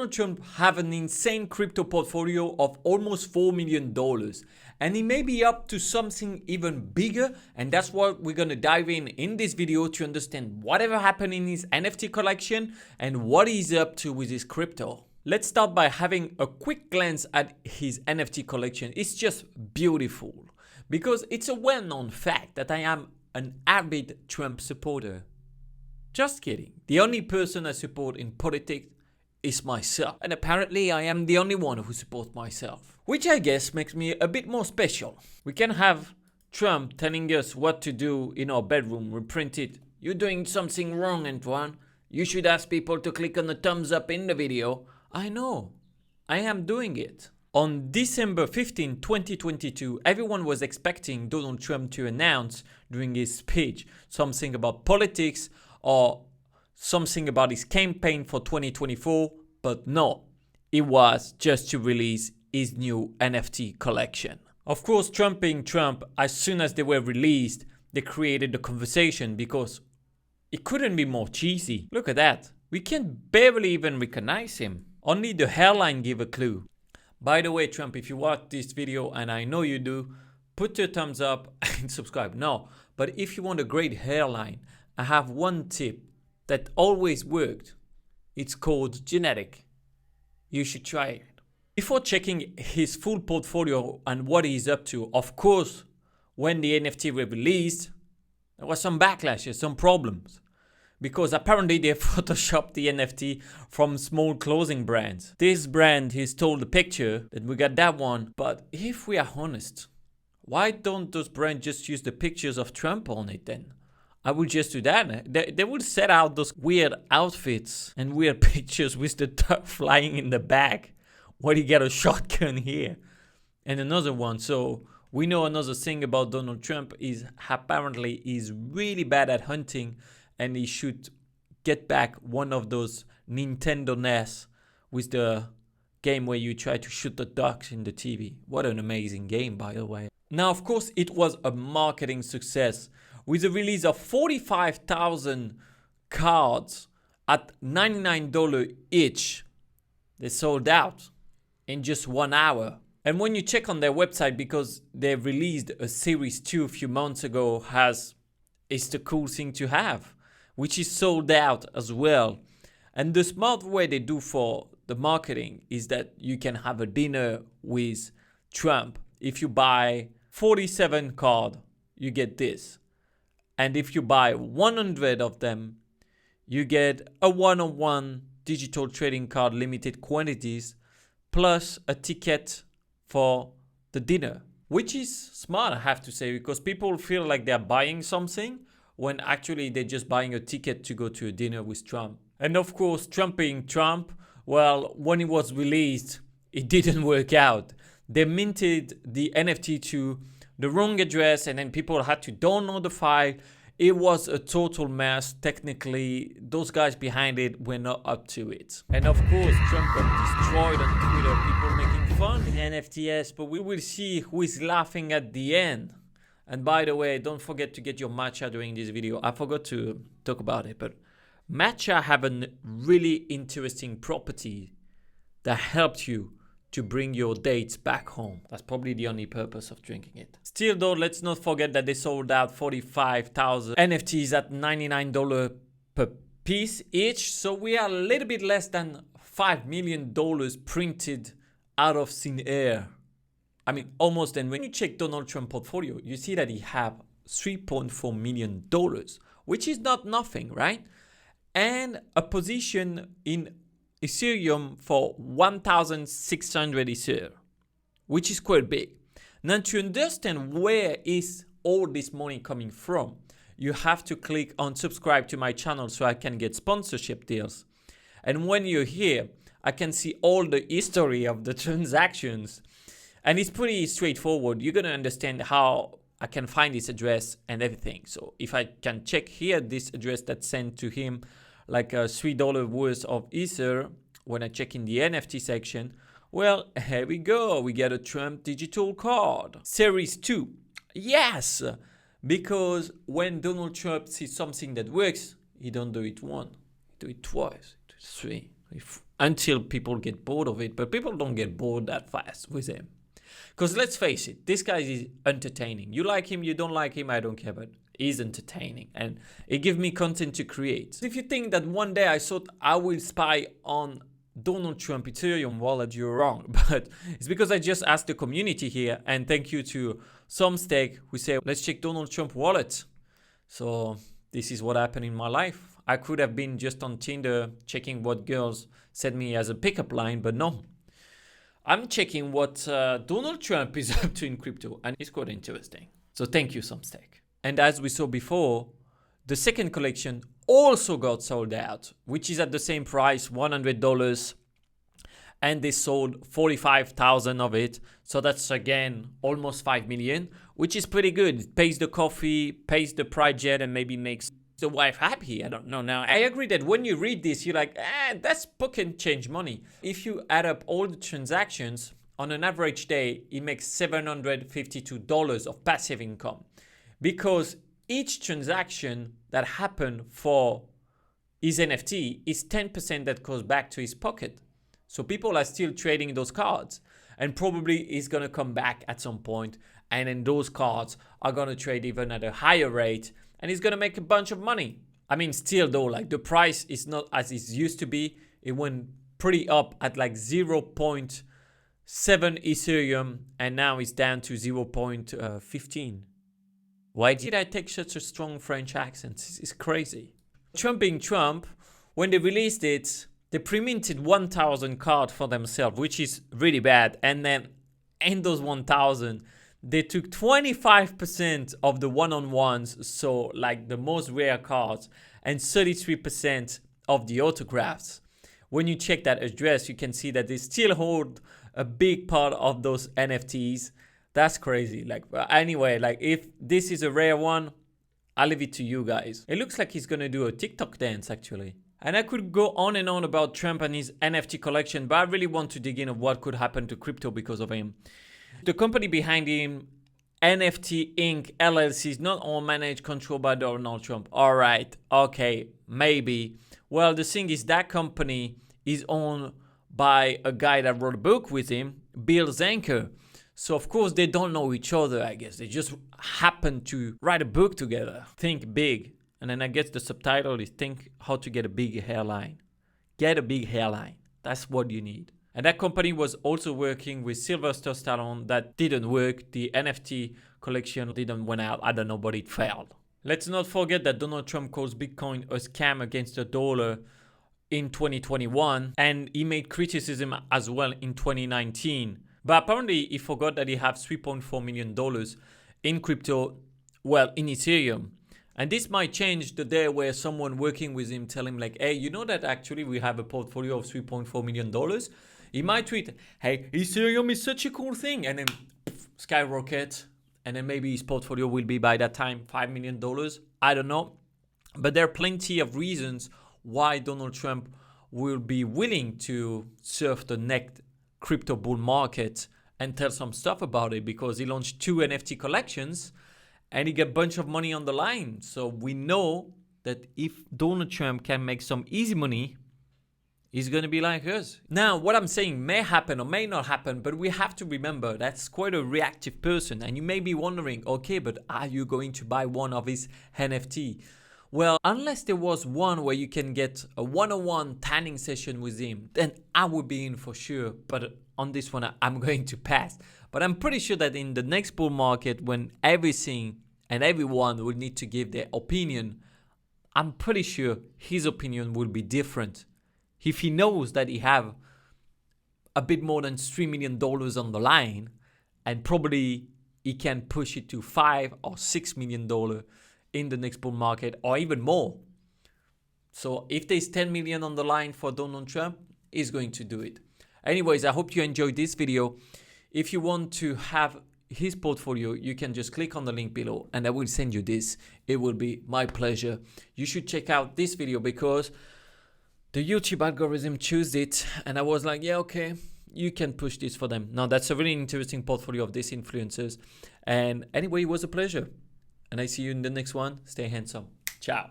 Donald Trump have an insane crypto portfolio of almost $4 million. And he may be up to something even bigger, and that's what we're gonna dive in this video to understand whatever happened in his NFT collection and what he's up to with his crypto. Let's start by having a quick glance at his NFT collection. It's just beautiful because it's a well-known fact that I am an avid Trump supporter. Just kidding. The only person I support in politics is myself. And apparently I am the only one who supports myself. Which I guess makes me a bit more special. We can have Trump telling us what to do in our bedroom. We print it. You're doing something wrong, Antoine. You should ask people to click on the thumbs up in the video. I know. I am doing it. On December 15, 2022, everyone was expecting Donald Trump to announce during his speech something about politics or something about his campaign for 2024, but no, it was just to release his new NFT collection. Of course, Trump being Trump, as soon as they were released, they created the conversation because it couldn't be more cheesy. Look at that. We can barely even recognize him. Only the hairline gave a clue. By the way, Trump, if you watch this video, and I know you do, put your thumbs up and subscribe. No, but if you want a great hairline, I have one tip that always worked. It's called genetic. You should try it. Before checking his full portfolio and what he's up to, of course, when the NFT were released, there was some backlash, some problems. Because apparently they photoshopped the NFT from small clothing brands. This brand, he stole the picture, that we got that one. But if we are honest, why don't those brands just use the pictures of Trump on it then? I would just do that. They would set out those weird outfits and weird pictures with the duck flying in the back. Where he got a shotgun here. And another one. So we know another thing about Donald Trump is apparently he's really bad at hunting. And he should get back one of those Nintendo NES with the game where you try to shoot the ducks in the TV. What an amazing game, by the way. Now, of course, it was a marketing success. With the release of 45,000 cards at $99 each, they sold out in just 1 hour. And when you check on their website, because they released a Series 2 a few months ago, it's the cool thing to have, which is sold out as well. And the smart way they do for the marketing is that you can have a dinner with Trump. If you buy 47 cards, you get this. And if you buy 100 of them, you get a one-on-one digital trading card, limited quantities, plus a ticket for the dinner. Which is smart, I have to say, because people feel like they're buying something when actually they're just buying a ticket to go to a dinner with Trump. And of course, Trump being Trump, well, when it was released, it didn't work out. They minted the NFT to the wrong address and then people had to download the file. It was a total mess. Technically, those guys behind it were not up to it. And of course, Trump got destroyed on Twitter, people making fun of the NFTs, but we will see who is laughing at the end. And by the way, don't forget to get your matcha during this video. I forgot to talk about it, but matcha have a really interesting property that helps you to bring your dates back home. That's probably the only purpose of drinking it. Still though, let's not forget that they sold out 45,000 NFTs at $99 per piece each. So we are a little bit less than $5 million printed out of thin air. I mean, almost. And when you check Donald Trump portfolio, you see that he have $3.4 million, which is not nothing, right? And a position in Ethereum for 1,600 Ether, which is quite big. Now, to understand where is all this money coming from, you have to click on subscribe to my channel so I can get sponsorship deals. And when you're here, I can see all the history of the transactions. And it's pretty straightforward. You're going to understand how I can find this address and everything. So if I can check here, this address that's sent to him, like a $3 worth of Ether, when I check in the NFT section, well, here we go. We get a Trump digital card. Series 2. Yes, because when Donald Trump sees something that works, he don't do it once, he do it twice, three, until people get bored of it. But people don't get bored that fast with him. Because let's face it, this guy is entertaining. You like him, you don't like him, I don't care, but he's entertaining. And it gives me content to create. If you think that one day I thought I will spy on Donald Trump Ethereum wallet, you're wrong. But it's because I just asked the community here, and thank you to SomeStake who say, let's check Donald Trump wallet. So this is what happened in my life. I could have been just on Tinder checking what girls sent me as a pickup line, but no. I'm checking what Donald Trump is up to in crypto, and it's quite interesting. So thank you, SomeStake. And as we saw before, the second collection also got sold out, which is at the same price, $100. And they sold 45,000 of it. So that's again almost 5 million, which is pretty good. It pays the coffee, pays the private jet, and maybe makes the wife happy. I don't know now. I agree that when you read this, you're like, that's pocket change money. If you add up all the transactions, on an average day, it makes $752 of passive income. Because each transaction that happened for his NFT is 10% that goes back to his pocket. So people are still trading those cards, and probably is going to come back at some point, and then those cards are going to trade even at a higher rate, and he's going to make a bunch of money. I mean, still though, like the price is not as it used to be. It went pretty up at like 0.7 Ethereum, and now it's down to 0.15. Why did I take such a strong French accent? It's crazy. Trump being Trump, when they released it, they pre-minted 1,000 cards for themselves, which is really bad. And then in those 1,000, they took 25% of the one-on-ones, so like the most rare cards, and 33% of the autographs. When you check that address, you can see that they still hold a big part of those NFTs. That's crazy. Like, anyway, like if this is a rare one, I'll leave it to you guys. It looks like he's gonna do a TikTok dance actually. And I could go on and on about Trump and his NFT collection, but I really want to dig in of what could happen to crypto because of him. The company behind him, NFT Inc. LLC, is not all managed, controlled by Donald Trump. All right, okay, maybe. Well, the thing is that company is owned by a guy that wrote a book with him, Bill Zanker. So of course they don't know each other, I guess. They just happen to write a book together. Think big. And then I guess the subtitle is think how to get a big hairline. Get a big hairline. That's what you need. And that company was also working with Sylvester Stallone. That didn't work. The NFT collection didn't went out. I don't know, but it failed. Let's not forget that Donald Trump calls Bitcoin a scam against the dollar in 2021. And he made criticism as well in 2019. But apparently he forgot that he has $3.4 million in crypto, well, in Ethereum. And this might change the day where someone working with him tell him like, hey, you know that actually we have a portfolio of $3.4 million. He might tweet, hey, Ethereum is such a cool thing. And then skyrocket. And then maybe his portfolio will be by that time $5 million. I don't know. But there are plenty of reasons why Donald Trump will be willing to surf the next crypto bull market and tell some stuff about it, because he launched 2 NFT collections and he got a bunch of money on the line. So we know that if Donald Trump can make some easy money, he's going to be like us. Now, what I'm saying may happen or may not happen, but we have to remember that's quite a reactive person. And you may be wondering, okay, but are you going to buy one of his NFT? Well, unless there was one where you can get a one-on-one tanning session with him, then I would be in for sure. But on this one, I'm going to pass. But I'm pretty sure that in the next bull market, when everything and everyone will need to give their opinion, I'm pretty sure his opinion will be different. If he knows that he have a bit more than $3 million on the line, and probably he can push it to $5 or $6 million in the next bull market, or even more. So if there's 10 million on the line for Donald Trump, he's going to do it. Anyways, I hope you enjoyed this video. If you want to have his portfolio, you can just click on the link below and I will send you this. It will be my pleasure. You should check out this video because the YouTube algorithm chose it, and I was like, yeah, okay, you can push this for them. Now, that's a really interesting portfolio of these influencers. And anyway, it was a pleasure. And I see you in the next one. Stay handsome. Ciao.